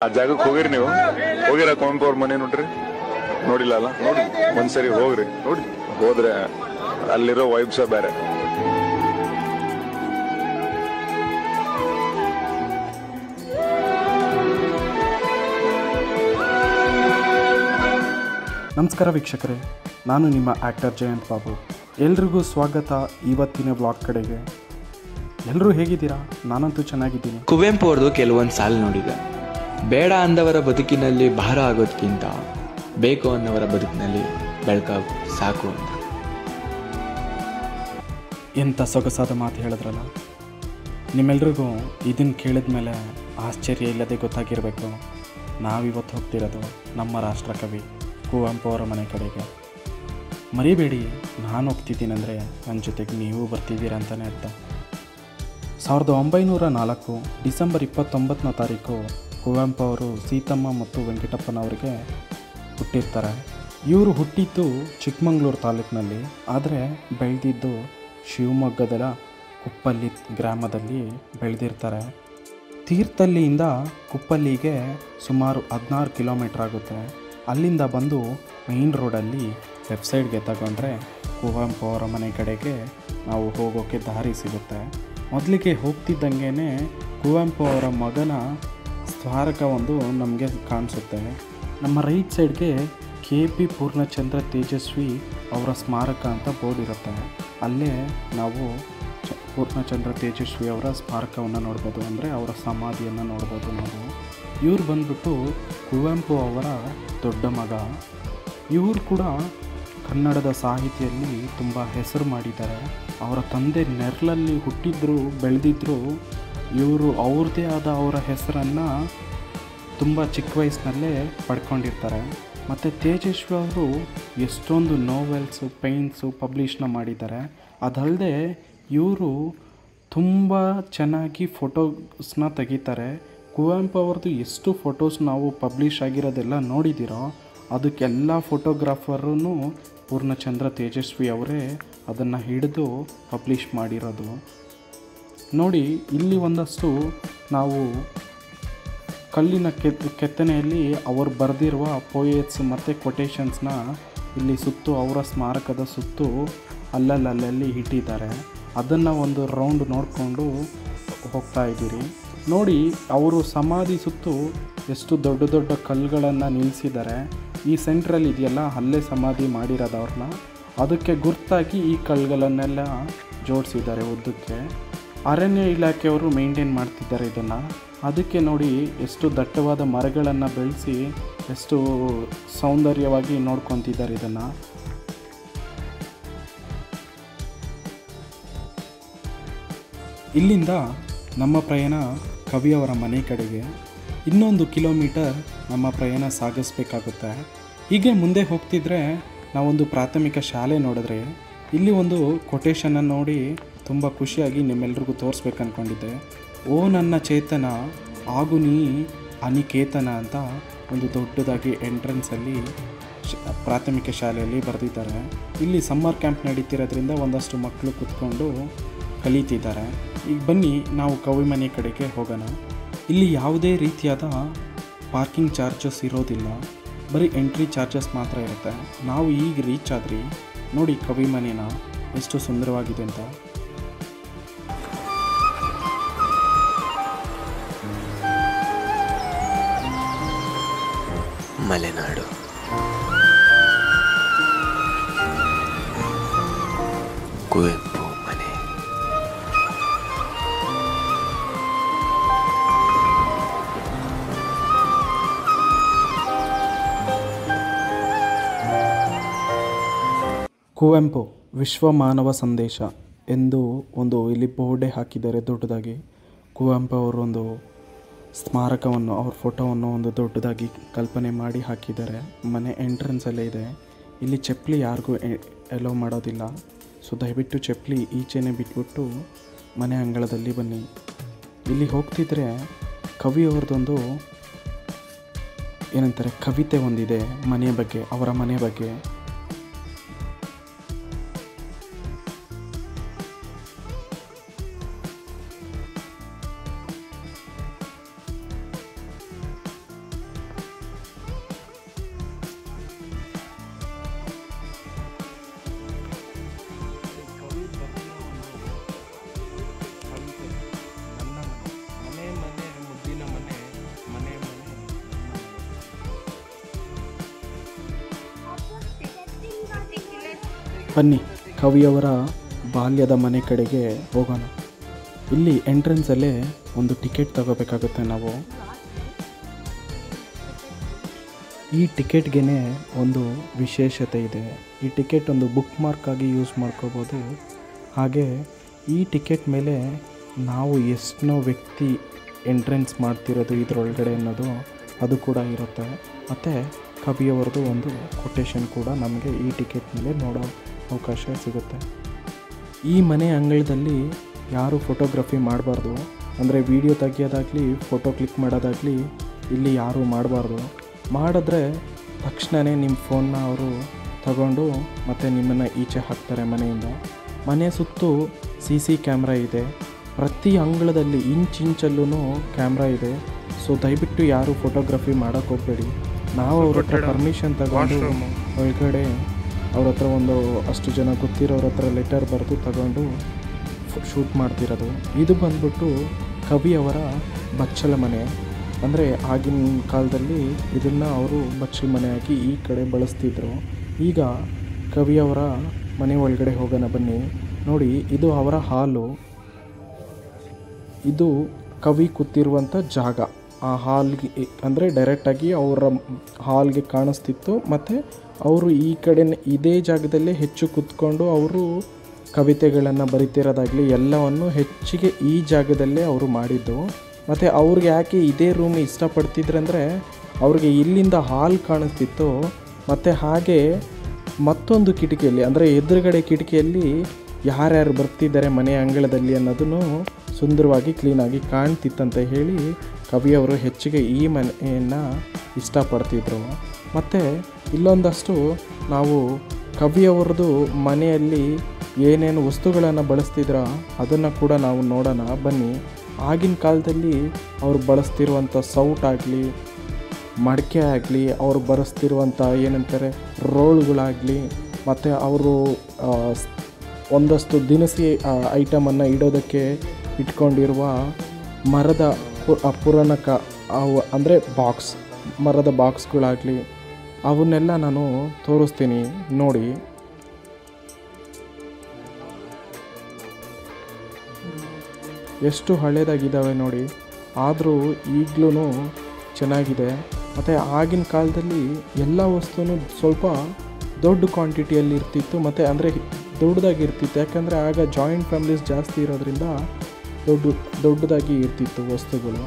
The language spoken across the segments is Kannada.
ಆ ಜಾಗಕ್ಕೆ ಹೋಗಿರಿ ನೀವು? ಹೋಗಿರ ಕುವೆಂಪು ಅವ್ರ ಮನೆ ನೋಡ್ರಿ? ನೋಡಿಲ್ಲ ಅಲ್ಲ? ನೋಡಿ ಒಂದ್ಸರಿ ಹೋಗ್ರಿ, ನೋಡಿ ಹೋದ್ರೆ ಅಲ್ಲಿರೋ ವೈಬ್ಸ ಬೇರೆ. ನಮಸ್ಕಾರ ವೀಕ್ಷಕರೇ, ನಾನು ನಿಮ್ಮ ಆ್ಯಕ್ಟರ್ ಜಯಂತ್ ಬಾಬು. ಎಲ್ರಿಗೂ ಸ್ವಾಗತ ಇವತ್ತಿನ ಬ್ಲಾಗ್ ಕಡೆಗೆ. ಎಲ್ಲರೂ ಹೇಗಿದ್ದೀರಾ? ನಾನಂತೂ ಚೆನ್ನಾಗಿದ್ದೀನಿ. ಕುವೆಂಪು ಅವ್ರದ್ದು ಕೆಲವೊಂದು ಸಾಲು ನೋಡಿದೆ. ಬೇಡ ಅಂದವರ ಬದುಕಿನಲ್ಲಿ ಭಾರ ಆಗೋದಕ್ಕಿಂತ ಬೇಕು ಅನ್ನೋರ ಬದುಕಿನಲ್ಲಿ ಬೆಳಕಾಗು ಸಾಕು ಅಂತ. ಎಂಥ ಸೊಗಸಾದ ಮಾತು ಹೇಳಿದ್ರಲ್ಲ. ನಿಮ್ಮೆಲ್ರಿಗೂ ಇದನ್ನು ಕೇಳಿದ ಮೇಲೆ ಆಶ್ಚರ್ಯ ಇಲ್ಲದೆ ಗೊತ್ತಾಗಿರಬೇಕು, ನಾವಿವತ್ತು ಹೋಗ್ತಿರೋದು ನಮ್ಮ ರಾಷ್ಟ್ರಕವಿ ಕುವೆಂಪು ಅವರ ಮನೆ ಕಡೆಗೆ. ಮರಿಬೇಡಿ, ನಾನು ಹೋಗ್ತಿದ್ದೀನಂದರೆ ನನ್ನ ಜೊತೆಗೆ ನೀವು ಬರ್ತಿದ್ದೀರ ಅಂತಲೇ ಅರ್ಥ. 1904 ಡಿಸೆಂಬರ್ 29ನೇ ತಾರೀಕು ಕುವೆಂಪು ಅವರು ಸೀತಮ್ಮ ಮತ್ತು ವೆಂಕಟಪ್ಪನವರಿಗೆ ಹುಟ್ಟಿರ್ತಾರೆ. ಇವರು ಹುಟ್ಟಿದ್ದು ಚಿಕ್ಕಮಗಳೂರು ತಾಲೂಕಿನಲ್ಲಿ, ಆದರೆ ಬೆಳೆದಿದ್ದು ಶಿವಮೊಗ್ಗದ ಕುಪ್ಪಲ್ಲಿ ಗ್ರಾಮದಲ್ಲಿ ಬೆಳೆದಿರ್ತಾರೆ. ತೀರ್ಥಹಳ್ಳಿಯಿಂದ ಕುಪ್ಪಲ್ಲಿಗೆ ಸುಮಾರು 16 ಕಿಲೋಮೀಟ್ರ್ ಆಗುತ್ತೆ. ಅಲ್ಲಿಂದ ಬಂದು ಮೇನ್ ರೋಡಲ್ಲಿ ಲೆಫ್ಟ್ ಸೈಡ್ಗೆ ತಗೊಂಡ್ರೆ ಕುವೆಂಪು ಅವರ ಮನೆ ಕಡೆಗೆ ನಾವು ಹೋಗೋಕ್ಕೆ ದಾರಿ ಸಿಗುತ್ತೆ. ಮೊದಲಿಗೆ ಹೋಗ್ತಿದ್ದಂಗೆ ಕುವೆಂಪು ಅವರ ಮಗನ ಸ್ಮಾರಕ ಒಂದು ನಮಗೆ ಕಾಣಿಸುತ್ತೆ. ನಮ್ಮ ರೈಟ್ ಸೈಡ್ಗೆ KP ಪೂರ್ಣಚಂದ್ರ ತೇಜಸ್ವಿ ಅವರ ಸ್ಮಾರಕ ಅಂತ ಬೋರ್ಡ್ ಇರುತ್ತೆ. ಅಲ್ಲೇ ನಾವು ಪೂರ್ಣಚಂದ್ರ ತೇಜಸ್ವಿ ಅವರ ಸ್ಮಾರಕವನ್ನು ನೋಡ್ಬೋದು, ಅಂದರೆ ಅವರ ಸಮಾಧಿಯನ್ನು ನೋಡ್ಬೋದು ನಾವು. ಇವ್ರು ಬಂದ್ಬಿಟ್ಟು ಕುವೆಂಪು ಅವರ ದೊಡ್ಡ ಮಗ. ಇವರು ಕೂಡ ಕನ್ನಡದ ಸಾಹಿತಿಯಲ್ಲಿ ತುಂಬ ಹೆಸರು ಮಾಡಿದ್ದಾರೆ. ಅವರ ತಂದೆ ನೆರಳಲ್ಲಿ ಹುಟ್ಟಿದ್ರು ಬೆಳೆದಿದ್ರು. ಇವರು ಅವ್ರದ್ದೇ ಆದ ಅವರ ಹೆಸರನ್ನು ತುಂಬ ಚಿಕ್ಕ ವಯಸ್ಸಿನಲ್ಲೇ ಪಡ್ಕೊಂಡಿರ್ತಾರೆ. ಮತ್ತು ತೇಜಸ್ವಿ ಅವರು ಎಷ್ಟೊಂದು ನೋವೆಲ್ಸು, ಪೈನ್ಸು ಪಬ್ಲಿಷ್ನ ಮಾಡಿದ್ದಾರೆ. ಅದಲ್ಲದೆ ಇವರು ತುಂಬ ಚೆನ್ನಾಗಿ ಫೋಟೋಸ್ನ ತೆಗಿತಾರೆ. ಕುವೆಂಪು ಅವ್ರದ್ದು ಎಷ್ಟು ಫೋಟೋಸ್ ನಾವು ಪಬ್ಲಿಷ್ ಆಗಿರೋದೆಲ್ಲ ನೋಡಿದ್ದೀರೋ, ಅದಕ್ಕೆಲ್ಲ ಫೋಟೋಗ್ರಾಫರೂ ಪೂರ್ಣಚಂದ್ರ ತೇಜಸ್ವಿ ಅವರೇ ಅದನ್ನು ಹಿಡಿದು ಪಬ್ಲಿಷ್ ಮಾಡಿರೋದು. ನೋಡಿ, ಇಲ್ಲಿ ಒಂದಷ್ಟು ನಾವು ಕಲ್ಲಿನ ಕೆತ್ತನೆಯಲ್ಲಿ ಅವರು ಬರೆದಿರುವ ಪೋಯೆಟ್ಸ್ ಮತ್ತು ಕೊಟೇಶನ್ಸ್ನ ಇಲ್ಲಿ ಸುತ್ತು, ಅವರ ಸ್ಮಾರಕದ ಸುತ್ತು ಅಲ್ಲಲ್ಲಿ ಇಟ್ಟಿದ್ದಾರೆ. ಅದನ್ನು ಒಂದು ರೌಂಡ್ ನೋಡಿಕೊಂಡು ಹೋಗ್ತಾ ಇದ್ದೀರಿ. ನೋಡಿ, ಅವರು ಸಮಾಧಿ ಸುತ್ತು ಎಷ್ಟು ದೊಡ್ಡ ದೊಡ್ಡ ಕಲ್ಲುಗಳನ್ನು ನಿಲ್ಲಿಸಿದ್ದಾರೆ. ಈ ಸೆಂಟ್ರಲ್ಲಿ ಇದೆಯಲ್ಲ, ಅಲ್ಲೇ ಸಮಾಧಿ ಮಾಡಿರೋದು ಅವ್ರನ್ನ. ಅದಕ್ಕೆ ಗುರ್ತಾಗಿ ಈ ಕಲ್ಲುಗಳನ್ನೆಲ್ಲ ಜೋಡಿಸಿದ್ದಾರೆ ಉದ್ದಕ್ಕೆ. ಅರಣ್ಯ ಇಲಾಖೆಯವರು ಮೇಂಟೈನ್ ಮಾಡ್ತಿದ್ದಾರೆ ಇದನ್ನು. ಅದಕ್ಕೆ ನೋಡಿ ಎಷ್ಟು ದಟ್ಟವಾದ ಮರಗಳನ್ನು ಬೆಳೆಸಿ ಎಷ್ಟು ಸೌಂದರ್ಯವಾಗಿ ನೋಡ್ಕೊತಿದ್ದಾರೆ ಇದನ್ನು. ಇಲ್ಲಿಂದ ನಮ್ಮ ಪ್ರಯಾಣ ಕವಿಯವರ ಮನೆ ಕಡೆಗೆ. ಇನ್ನೊಂದು ಕಿಲೋಮೀಟರ್ ನಮ್ಮ ಪ್ರಯಾಣ ಸಾಗಿಸ್ಬೇಕಾಗುತ್ತೆ. ಹೀಗೆ ಮುಂದೆ ಹೋಗ್ತಿದ್ರೆ ನಾವೊಂದು ಪ್ರಾಥಮಿಕ ಶಾಲೆ ನೋಡಿದ್ರೆ ಇಲ್ಲಿ ಒಂದು ಕೊಟೇಶನನ್ನು ನೋಡಿ ತುಂಬ ಖುಷಿಯಾಗಿ ನಿಮ್ಮೆಲ್ರಿಗೂ ತೋರಿಸ್ಬೇಕು ಅಂದ್ಕೊಂಡಿದ್ದೆ. ಓ ನನ್ನ ಚೇತನ ಆಗು ನೀ ಅನಿಕೇತನ ಅಂತ ಒಂದು ದೊಡ್ಡದಾಗಿ ಎಂಟ್ರೆನ್ಸಲ್ಲಿ ಪ್ರಾಥಮಿಕ ಶಾಲೆಯಲ್ಲಿ ಬರೆದಿದ್ದಾರೆ. ಇಲ್ಲಿ ಸಮ್ಮರ್ ಕ್ಯಾಂಪ್ ನಡೀತಿರೋದ್ರಿಂದ ಒಂದಷ್ಟು ಮಕ್ಕಳು ಕೂತ್ಕೊಂಡು ಕಲಿತಿದ್ದಾರೆ. ಈಗ ಬನ್ನಿ ನಾವು ಕವಿ ಮನೆ ಕಡೆಗೆ ಹೋಗೋಣ. ಇಲ್ಲಿ ಯಾವುದೇ ರೀತಿಯಾದ ಪಾರ್ಕಿಂಗ್ ಚಾರ್ಜಸ್ ಇರೋದಿಲ್ಲ, ಬರೀ ಎಂಟ್ರಿ ಚಾರ್ಜಸ್ ಮಾತ್ರ ಇರುತ್ತೆ. ನಾವು ಈಗ ರೀಚ್ ಆದ್ರಿ. ನೋಡಿ ಕವಿ ಮನೆನ ಎಷ್ಟು ಸುಂದರವಾಗಿದೆ ಅಂತ. ಮಲೆನಾಡು ಕುವೆಂಪು ಮನೆ. ಕುವೆಂಪು ವಿಶ್ವ ಮಾನವ ಸಂದೇಶ ಎಂದು ಒಂದು ಇಲ್ಲಿ ಬೋರ್ಡೇ ಹಾಕಿದ್ದಾರೆ ದೊಡ್ಡದಾಗಿ. ಕುವೆಂಪು ಅವರೊಂದು ಸ್ಮಾರಕವನ್ನು, ಅವ್ರ ಫೋಟೋವನ್ನು ಒಂದು ದೊಡ್ಡದಾಗಿ ಕಲ್ಪನೆ ಮಾಡಿ ಹಾಕಿದ್ದಾರೆ. ಮನೆ ಎಂಟ್ರೆನ್ಸಲ್ಲೇ ಇದೆ. ಇಲ್ಲಿ ಚಪ್ಪಲಿ ಯಾರಿಗೂ ಎಲೋ ಮಾಡೋದಿಲ್ಲ. ಸೊ ದಯವಿಟ್ಟು ಚಪ್ಪಲಿ ಈಚೆನೇ ಬಿಟ್ಬಿಟ್ಟು ಮನೆ ಅಂಗಳದಲ್ಲಿ ಬನ್ನಿ. ಇಲ್ಲಿ ಹೋಗ್ತಿದ್ರೆ ಕವಿಯವ್ರದ್ದೊಂದು ಏನಂತಾರೆ ಕವಿತೆ ಒಂದಿದೆ ಮನೆ ಬಗ್ಗೆ, ಅವರ ಮನೆ ಬಗ್ಗೆ. ಬನ್ನಿ ಕವಿಯವರ ಬಾಲ್ಯದ ಮನೆ ಕಡೆಗೆ ಹೋಗೋಣ. ಇಲ್ಲಿ ಎಂಟ್ರೆನ್ಸಲ್ಲೇ ಒಂದು ಟಿಕೆಟ್ ತಗೋಬೇಕಾಗುತ್ತೆ ನಾವು. ಈ ಟಿಕೆಟ್ಗೆ ಒಂದು ವಿಶೇಷತೆ ಇದೆ. ಈ ಟಿಕೆಟ್ ಒಂದು ಬುಕ್ ಮಾರ್ಕ್ ಆಗಿ ಯೂಸ್ ಮಾಡ್ಕೋಬೋದು. ಹಾಗೆ ಈ ಟಿಕೆಟ್ ಮೇಲೆ ನಾವು ಎಷ್ಟೋ ವ್ಯಕ್ತಿ ಎಂಟ್ರೆನ್ಸ್ ಮಾಡ್ತಿರೋದು ಇದರೊಳಗಡೆ ಅನ್ನೋದು ಅದು ಕೂಡ ಇರುತ್ತೆ. ಮತ್ತು ಕವಿಯವರದು ಒಂದು ಕೊಟೇಶನ್ ಕೂಡ ನಮಗೆ ಈ ಟಿಕೆಟ್ ಮೇಲೆ ನೋಡೋ ಅವಕಾಶ ಸಿಗುತ್ತೆ. ಈ ಮನೆ ಅಂಗಳದಲ್ಲಿ ಯಾರು ಫೋಟೋಗ್ರಫಿ ಮಾಡಬಾರ್ದು, ಅಂದರೆ ವಿಡಿಯೋ ತೆಗಿಯೋದಾಗಲಿ ಫೋಟೋ ಕ್ಲಿಕ್ ಮಾಡೋದಾಗಲಿ ಇಲ್ಲಿ ಯಾರೂ ಮಾಡಬಾರ್ದು. ಮಾಡಿದ್ರೆ ತಕ್ಷಣವೇ ನಿಮ್ಮ ಫೋನ್ನ ಅವರು ತಗೊಂಡು ಮತ್ತು ನಿಮ್ಮನ್ನು ಈಚೆ ಹಾಕ್ತಾರೆ ಮನೆಯಿಂದ. ಮನೆ ಸುತ್ತು CC ಕ್ಯಾಮ್ರಾ ಇದೆ. ಪ್ರತಿ ಅಂಗಳದಲ್ಲಿ ಇಂಚಲ್ಲೂ ಕ್ಯಾಮ್ರಾ ಇದೆ. ಸೊ ದಯವಿಟ್ಟು ಯಾರು ಫೋಟೋಗ್ರಫಿ ಮಾಡೋಕ್ಕೆ ಹೋಗಬೇಡಿ. ನಾವು ಅವ್ರ ಹತ್ರ ಪರ್ಮಿಷನ್ ತಗೊಂಡು ಒಳಗಡೆ ಅವ್ರ ಹತ್ರ ಒಂದು ಅಷ್ಟು ಜನ ಗೊತ್ತಿರೋರ ಹತ್ರ ಲೆಟರ್ ಬರೆದು ತಗೊಂಡು ಶೂಟ್ ಮಾಡ್ತಿರೋದು. ಇದು ಬಂದ್ಬಿಟ್ಟು ಕವಿಯವರ ಬಚ್ಚಲ ಮನೆ. ಅಂದರೆ ಆಗಿನ ಕಾಲದಲ್ಲಿ ಇದನ್ನು ಅವರು ಬಚ್ಚಲ ಮನೆಯಾಗಿ ಈ ಕಡೆ ಬಳಸ್ತಿದ್ರು. ಈಗ ಕವಿಯವರ ಮನೆ ಒಳಗಡೆ ಹೋಗೋಣ ಬನ್ನಿ. ನೋಡಿ, ಇದು ಅವರ ಹಾಲು. ಇದು ಕವಿ ಕೂತಿರುವಂಥ ಜಾಗ. ಆ ಹಾಲ್ಗೆ ಅಂದರೆ ಡೈರೆಕ್ಟಾಗಿ ಅವರ ಹಾಲ್ಗೆ ಕಾಣಿಸ್ತಿತ್ತು. ಮತ್ತು ಅವರು ಈ ಕಡೆ ಇದೇ ಜಾಗದಲ್ಲೇ ಹೆಚ್ಚು ಕೂತ್ಕೊಂಡು ಅವರು ಕವಿತೆಗಳನ್ನು ಬರಿತಿರೋದಾಗಲಿ ಎಲ್ಲವನ್ನು ಹೆಚ್ಚಿಗೆ ಈ ಜಾಗದಲ್ಲೇ ಅವರು ಮಾಡಿದ್ದು. ಮತ್ತು ಅವ್ರಿಗೆ ಯಾಕೆ ಇದೇ ರೂಮ್ ಇಷ್ಟಪಡ್ತಿದ್ರಂದರೆ ಅವ್ರಿಗೆ ಇಲ್ಲಿಂದ ಹಾಲ್ ಕಾಣಿಸ್ತಿತ್ತು. ಮತ್ತು ಹಾಗೆ ಮತ್ತೊಂದು ಕಿಟಕಿಯಲ್ಲಿ ಅಂದರೆ ಎದುರುಗಡೆ ಕಿಟಕಿಯಲ್ಲಿ ಯಾರ್ಯಾರು ಬರ್ತಿದ್ದಾರೆ ಮನೆ ಅಂಗಳದಲ್ಲಿ ಅನ್ನೋದನ್ನು ಸುಂದರವಾಗಿ ಕ್ಲೀನಾಗಿ ಕಾಣ್ತಿತ್ತಂತ ಹೇಳಿ ಕವಿಯವರು ಹೆಚ್ಚಿಗೆ ಈ ಮನೆಯನ್ನು ಇಷ್ಟಪಡ್ತಿದ್ರು. ಮತ್ತು ಇಲ್ಲೊಂದಷ್ಟು ನಾವು ಕವಿಯವರದು ಮನೆಯಲ್ಲಿ ಏನೇನು ವಸ್ತುಗಳನ್ನು ಬಳಸ್ತಿದ್ರೋ ಅದನ್ನು ಕೂಡ ನಾವು ನೋಡೋಣ ಬನ್ನಿ. ಆಗಿನ ಕಾಲದಲ್ಲಿ ಅವರು ಬಳಸ್ತಿರುವಂಥ ಸೌಟಾಗಲಿ ಮಡಿಕೆ ಆಗಲಿ, ಅವರು ಬಳಸ್ತಿರುವಂಥ ಏನಂತಾರೆ ರೋಲ್ಗಳಾಗಲಿ, ಮತ್ತು ಅವರು ಒಂದಷ್ಟು ದಿನಸಿ ಐಟಮನ್ನು ಇಡೋದಕ್ಕೆ ಇಟ್ಕೊಂಡಿರುವ ಮರದ ಪುರಾಣಕ ಅವು ಅಂದರೆ ಬಾಕ್ಸ್, ಮರದ ಬಾಕ್ಸ್ಗಳಾಗಲಿ ಅವನ್ನೆಲ್ಲ ನಾನು ತೋರಿಸ್ತೀನಿ ನೋಡಿ. ಎಷ್ಟು ಹಳೇದಾಗಿದ್ದಾವೆ ನೋಡಿ, ಆದರೂ ಈಗಲೂ ಚೆನ್ನಾಗಿದೆ. ಮತ್ತು ಆಗಿನ ಕಾಲದಲ್ಲಿ ಎಲ್ಲ ವಸ್ತುನೂ ಸ್ವಲ್ಪ ದೊಡ್ಡ ಕ್ವಾಂಟಿಟಿಯಲ್ಲಿ ಇರ್ತಿತ್ತು. ಮತ್ತು ಅಂದರೆ ದೊಡ್ಡದಾಗಿರ್ತಿತ್ತು. ಯಾಕಂದರೆ ಆಗ ಜಾಯಿಂಟ್ ಫ್ಯಾಮಿಲೀಸ್ ಜಾಸ್ತಿ ಇರೋದ್ರಿಂದ ದೊಡ್ಡದಾಗಿ ಇರ್ತಿತ್ತು ವಸ್ತುಗಳು.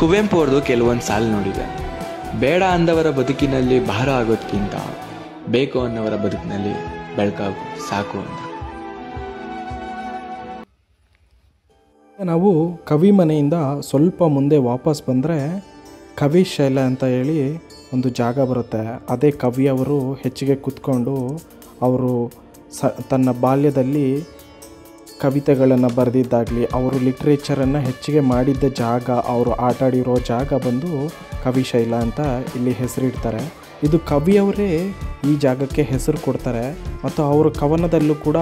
ಕುವೆಂಪು ಅವ್ರದ್ದು ಕೆಲವೊಂದು ಸಾಲು ನೋಡಿದೆ. ಬೇಡ ಅಂದವರ ಬದುಕಿನಲ್ಲಿ ಭಾರ ಆಗೋದಕ್ಕಿಂತ ಬೇಕು ಅನ್ನೋವರ ಬದುಕಿನಲ್ಲಿ ಬೆಳಕಾಗು ಸಾಕು ಅಂತ. ನಾವು ಕವಿ ಮನೆಯಿಂದ ಸ್ವಲ್ಪ ಮುಂದೆ ವಾಪಸ್ ಬಂದರೆ ಕವಿ ಶೈಲ ಅಂತ ಹೇಳಿ ಒಂದು ಜಾಗ ಬರುತ್ತೆ. ಅದೇ ಕವಿಯವರು ಹೆಚ್ಚಿಗೆ ಕೂತ್ಕೊಂಡು ಅವರು ತನ್ನ ಬಾಲ್ಯದಲ್ಲಿ ಕವಿತೆಗಳನ್ನು ಬರೆದಿದ್ದಾಗಲಿ ಅವರು ಲಿಟ್ರೇಚರನ್ನು ಹೆಚ್ಚಿಗೆ ಮಾಡಿದ್ದ ಜಾಗ, ಅವರು ಆಟಾಡಿರೋ ಜಾಗ ಬಂದು ಕವಿಶೈಲ ಅಂತ ಇಲ್ಲಿ ಹೆಸರಿಡ್ತಾರೆ. ಇದು ಕವಿಯವರೇ ಈ ಜಾಗಕ್ಕೆ ಹೆಸರು ಕೊಡ್ತಾರೆ. ಮತ್ತು ಅವರ ಕವನದಲ್ಲೂ ಕೂಡ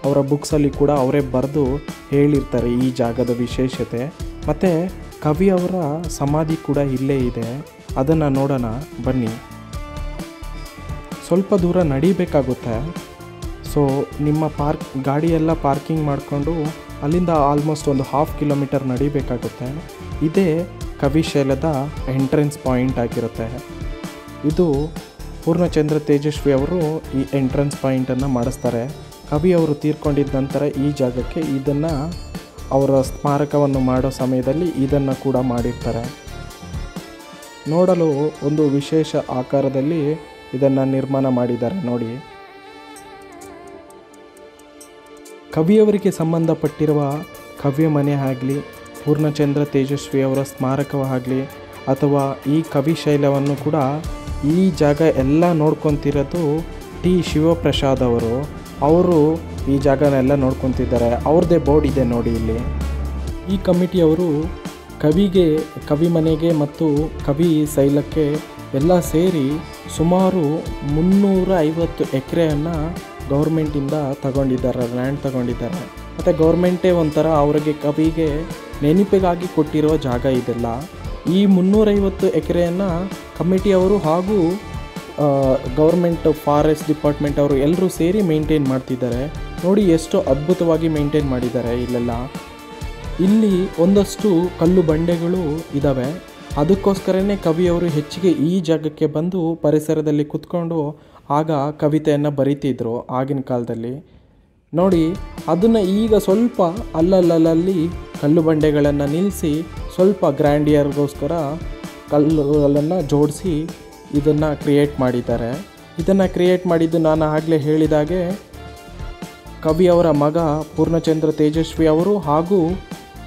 ಅವರ ಬುಕ್ಸಲ್ಲಿ ಕೂಡ ಅವರೇ ಬರೆದು ಹೇಳಿರ್ತಾರೆ ಈ ಜಾಗದ ವಿಶೇಷತೆ. ಮತ್ತು ಕವಿಯವರ ಸಮಾಧಿ ಕೂಡ ಇಲ್ಲೇ ಇದೆ. ಅದನ್ನು ನೋಡೋಣ ಬನ್ನಿ. ಸ್ವಲ್ಪ ದೂರ ನಡಿಬೇಕಾಗುತ್ತೆ. ಸೊ ನಿಮ್ಮ ಗಾಡಿಯೆಲ್ಲ ಪಾರ್ಕಿಂಗ್ ಮಾಡಿಕೊಂಡು ಅಲ್ಲಿಂದ ಆಲ್ಮೋಸ್ಟ್ ಒಂದು 1/2 ಕಿಲೋಮೀಟರ್ ನಡಿಬೇಕಾಗುತ್ತೆ. ಇದೇ ಕವಿಶೈಲದ ಎಂಟ್ರೆನ್ಸ್ ಪಾಯಿಂಟ್ ಆಗಿರುತ್ತೆ. ಇದು ಪೂರ್ಣಚಂದ್ರ ತೇಜಸ್ವಿ ಅವರು ಈ ಎಂಟ್ರೆನ್ಸ್ ಪಾಯಿಂಟನ್ನು ಮಾಡಿಸ್ತಾರೆ. ಕವಿಯವರು ತೀರ್ಕೊಂಡಿದ್ದ ನಂತರ ಈ ಜಾಗಕ್ಕೆ ಇದನ್ನು ಅವರ ಸ್ಮಾರಕವನ್ನು ಮಾಡೋ ಸಮಯದಲ್ಲಿ ಇದನ್ನು ಕೂಡ ಮಾಡಿರ್ತಾರೆ. ನೋಡಲು ಒಂದು ವಿಶೇಷ ಆಕಾರದಲ್ಲಿ ಇದನ್ನು ನಿರ್ಮಾಣ ಮಾಡಿದ್ದಾರೆ ನೋಡಿ. ಕವಿಯವರಿಗೆ ಸಂಬಂಧಪಟ್ಟಿರುವ ಕವಿಯ ಮನೆ ಆಗಲಿ, ಪೂರ್ಣಚಂದ್ರ ತೇಜಸ್ವಿ ಅವರ ಸ್ಮಾರಕವಾಗಲಿ ಅಥವಾ ಈ ಕವಿಶೈಲವನ್ನು ಕೂಡ ಈ ಜಾಗ ಎಲ್ಲ ನೋಡ್ಕೊತಿರೋದು ಟಿ ಶಿವಪ್ರಸಾದ್ ಅವರು. ಅವರು ಈ ಜಾಗನೆಲ್ಲ ನೋಡ್ಕೊತಿದ್ದಾರೆ. ಅವ್ರದ್ದೇ ಬೋರ್ಡ್ ಇದೆ ನೋಡಿ ಇಲ್ಲಿ. ಈ ಕಮಿಟಿಯವರು ಕವಿ ಮನೆಗೆ ಮತ್ತು ಕವಿ ಶೈಲಕ್ಕೆ ಎಲ್ಲ ಸೇರಿ ಸುಮಾರು 350 ಎಕರೆಯನ್ನು ಗೌರ್ಮೆಂಟಿಂದ ತಗೊಂಡಿದ್ದಾರೆ, ಲ್ಯಾಂಡ್ ತಗೊಂಡಿದ್ದಾರೆ. ಮತ್ತು ಗೌರ್ಮೆಂಟೇ ಒಂಥರ ಅವರಿಗೆ ಕವಿಗೆ ನೆನಪಿಗಾಗಿ ಕೊಟ್ಟಿರೋ ಜಾಗ ಇದೆಲ್ಲ. ಈ 350 ಎಕರೆಯನ್ನು ಕಮಿಟಿಯವರು ಹಾಗೂ ಗೌರ್ಮೆಂಟ್ ಫಾರೆಸ್ಟ್ ಡಿಪಾರ್ಟ್ಮೆಂಟ್ ಅವರು ಎಲ್ಲರೂ ಸೇರಿ ಮೇಂಟೈನ್ ಮಾಡ್ತಿದ್ದಾರೆ. ನೋಡಿ ಎಷ್ಟು ಅದ್ಭುತವಾಗಿ ಮೇಂಟೈನ್ ಮಾಡಿದ್ದಾರೆ ಇಲ್ಲೆಲ್ಲ. ಇಲ್ಲಿ ಒಂದಷ್ಟು ಕಲ್ಲು ಬಂಡೆಗಳು ಇದ್ದಾವೆ. ಅದಕ್ಕೋಸ್ಕರನೇ ಕವಿಯವರು ಹೆಚ್ಚಿಗೆ ಈ ಜಾಗಕ್ಕೆ ಬಂದು ಪರಿಸರದಲ್ಲಿ ಕೂತ್ಕೊಂಡು ಆಗ ಕವಿತೆಯನ್ನು ಬರಿತಿದ್ರು ಆಗಿನ ಕಾಲದಲ್ಲಿ. ನೋಡಿ ಅದನ್ನು ಈಗ ಸ್ವಲ್ಪ ಅಲ್ಲಲ್ಲಿ ಕಲ್ಲು ಬಂಡೆಗಳನ್ನು ನಿಲ್ಲಿಸಿ ಸ್ವಲ್ಪ ಗ್ರ್ಯಾಂಡಿಯರ್ಗೋಸ್ಕರ ಕಲ್ಲುಗಳನ್ನು ಜೋಡಿಸಿ ಇದನ್ನು ಕ್ರಿಯೇಟ್ ಮಾಡಿದ್ದಾರೆ. ಇದನ್ನು ಕ್ರಿಯೇಟ್ ಮಾಡಿದ್ದು ನಾನು ಆಗಲೇ ಹೇಳಿದಾಗೆ ಕವಿಯವರ ಮಗ ಪೂರ್ಣಚಂದ್ರ ತೇಜಸ್ವಿ ಅವರು ಹಾಗೂ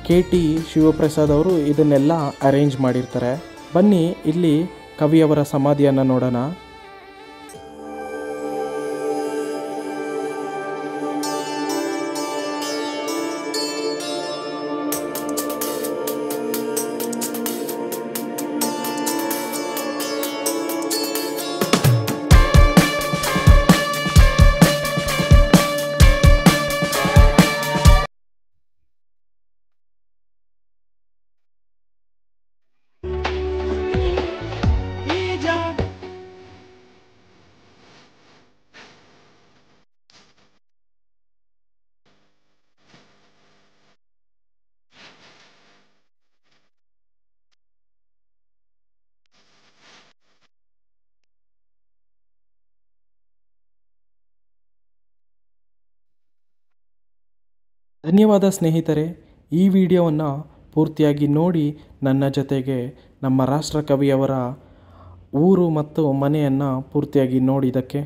KT ಶಿವಪ್ರಸಾದ್ ಅವರು ಇದನ್ನೆಲ್ಲ ಅರೇಂಜ್ ಮಾಡಿರ್ತಾರೆ. ಬನ್ನಿ ಇಲ್ಲಿ ಕವಿಯವರ ಸಮಾಧಿಯನ್ನು ನೋಡೋಣ. ಧನ್ಯವಾದ ಸ್ನೇಹಿತರೆ. ಈ ವಿಡಿಯೋವನ್ನು ಪೂರ್ತಿಯಾಗಿ ನೋಡಿ ನನ್ನ ಜೊತೆಗೆ ನಮ್ಮ ರಾಷ್ಟ್ರಕವಿಯವರ ಊರು ಮತ್ತು ಮನೆಯನ್ನು ಪೂರ್ತಿಯಾಗಿ ನೋಡಿದ್ದಕ್ಕೆ.